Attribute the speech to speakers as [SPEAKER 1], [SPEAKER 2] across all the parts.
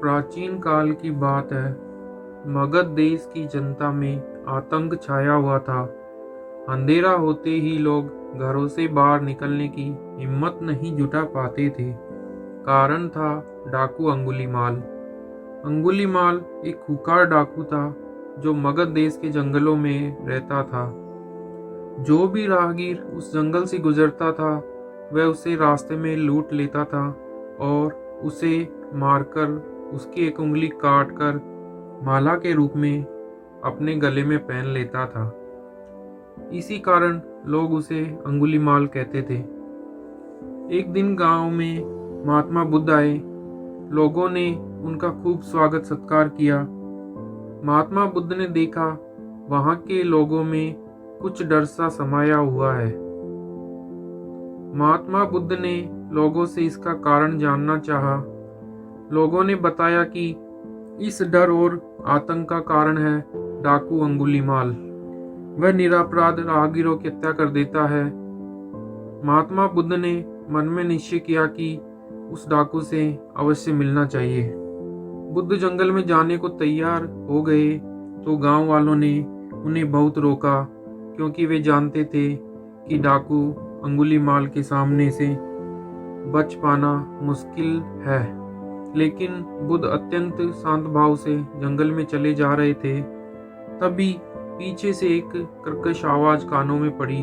[SPEAKER 1] प्राचीन काल की बात है। मगध देश की जनता में आतंक छाया हुआ था। अंधेरा होते ही लोग घरों से बाहर निकलने की हिम्मत नहीं जुटा पाते थे। कारण था डाकू अंगुलीमाल। अंगुलीमाल एक खूंखार डाकू था जो मगध देश के जंगलों में रहता था। जो भी राहगीर उस जंगल से गुजरता था वह उसे रास्ते में लूट लेता था और उसे मारकर उसकी एक उंगली काट कर माला के रूप में अपने गले में पहन लेता था। इसी कारण लोग उसे अंगुलीमाल कहते थे। एक दिन गांव में महात्मा बुद्ध आए। लोगों ने उनका खूब स्वागत सत्कार किया। महात्मा बुद्ध ने देखा वहां के लोगों में कुछ डर सा समाया हुआ है। महात्मा बुद्ध ने लोगों से इसका कारण जानना चाहा। लोगों ने बताया कि इस डर और आतंक का कारण है डाकू अंगुलीमाल। वह निरपराध राहगीरों की हत्या कर देता है। महात्मा बुद्ध ने मन में निश्चय किया कि उस डाकू से अवश्य मिलना चाहिए। बुद्ध जंगल में जाने को तैयार हो गए तो गांव वालों ने उन्हें बहुत रोका, क्योंकि वे जानते थे कि डाकू अंगुलीमाल के सामने से बच पाना मुश्किल है। लेकिन बुद्ध अत्यंत शांत भाव से जंगल में चले जा रहे थे। तभी पीछे से एक कर्कश आवाज कानों में पड़ी,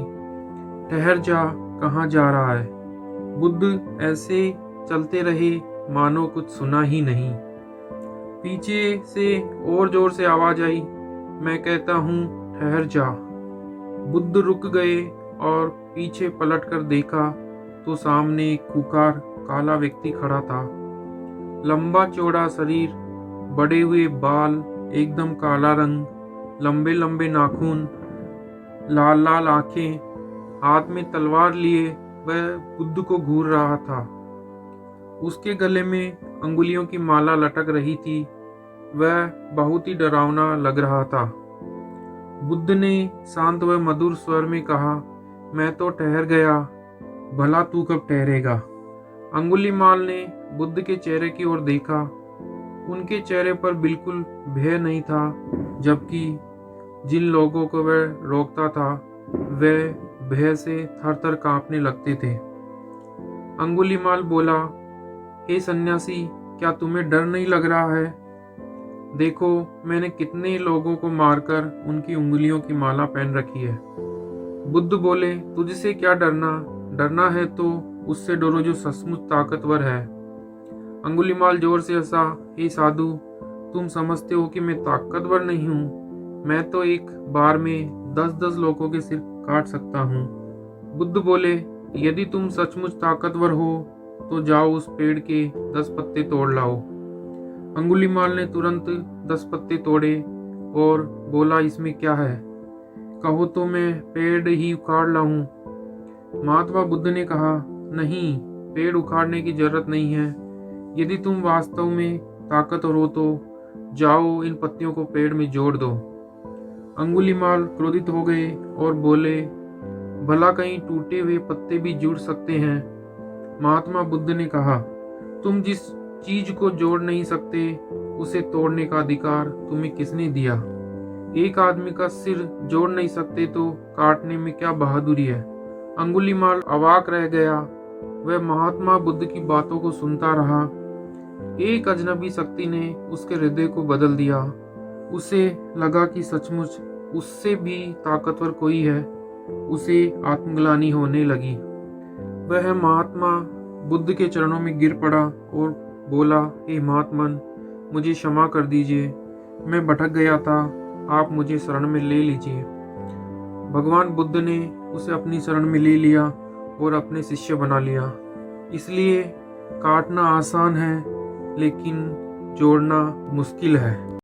[SPEAKER 1] ठहर जा, कहाँ जा रहा है। बुद्ध ऐसे चलते रहे मानो कुछ सुना ही नहीं। पीछे से और जोर से आवाज आई, मैं कहता हूँ ठहर जा। बुद्ध रुक गए और पीछे पलट कर देखा तो सामने एक खूंखार काला व्यक्ति खड़ा था। लंबा चौड़ा शरीर, बड़े हुए बाल, एकदम काला रंग, लंबे लंबे नाखून, लाल लाल आंखें, हाथ में तलवार लिए वह बुद्ध को घूर रहा था। उसके गले में अंगुलियों की माला लटक रही थी। वह बहुत ही डरावना लग रहा था। बुद्ध ने शांत व मधुर स्वर में कहा, मैं तो ठहर गया, भला तू कब ठहरेगा। अंगुलीमाल ने बुद्ध के चेहरे की ओर देखा। उनके चेहरे पर बिल्कुल भय नहीं था, जबकि जिन लोगों को वह रोकता था वे भय से थर-थर कांपने लगते थे। अंगुलीमाल बोला, हे सन्यासी, क्या तुम्हें डर नहीं लग रहा है? देखो, मैंने कितने लोगों को मारकर उनकी उंगलियों की माला पहन रखी है। बुद्ध बोले, तुझसे क्या डरना? डरना है तो उससे डरो जो सचमुच ताकतवर है। अंगुलीमाल जोर से हंसा, हे साधु, तुम समझते हो कि मैं ताकतवर नहीं हूँ। मैं तो एक बार में 10-10 लोगों के सिर काट सकता हूँ। बुद्ध बोले, यदि तुम सचमुच ताकतवर हो तो जाओ उस पेड़ के 10 पत्ते तोड़ लाओ। अंगुलीमाल ने तुरंत 10 पत्ते तोड़े और बोला, इसमें क्या है? कहो तो मैं पेड़ ही उखाड़ लाऊं। महात्मा बुद्ध ने कहा, नहीं, पेड़ उखाड़ने की जरूरत नहीं है। यदि तुम वास्तव में ताकतवर हो तो जाओ इन पत्तियों को पेड़ में जोड़ दो। अंगुलीमाल क्रोधित हो गए और बोले, भला कहीं टूटे हुए पत्ते भी जुड़ सकते हैं? महात्मा बुद्ध ने कहा, तुम जिस चीज को जोड़ नहीं सकते उसे तोड़ने का अधिकार तुम्हें किसने दिया? एक आदमी का सिर जोड़ नहीं सकते तो काटने में क्या बहादुरी है? अंगुलीमाल अवाक रह गया। वह महात्मा बुद्ध की बातों को सुनता रहा। एक अजनबी शक्ति ने उसके हृदय को बदल दिया। उसे लगा कि सचमुच उससे भी ताकतवर कोई है। उसे आत्मग्लानि होने लगी। वह महात्मा बुद्ध के चरणों में गिर पड़ा और बोला, हे महात्मन, मुझे क्षमा कर दीजिए। मैं भटक गया था, आप मुझे शरण में ले लीजिए। भगवान बुद्ध ने उसे अपनी शरण में ले लिया और अपने शिष्य बना लिया। इसलिए काटना आसान है, लेकिन जोड़ना मुश्किल है।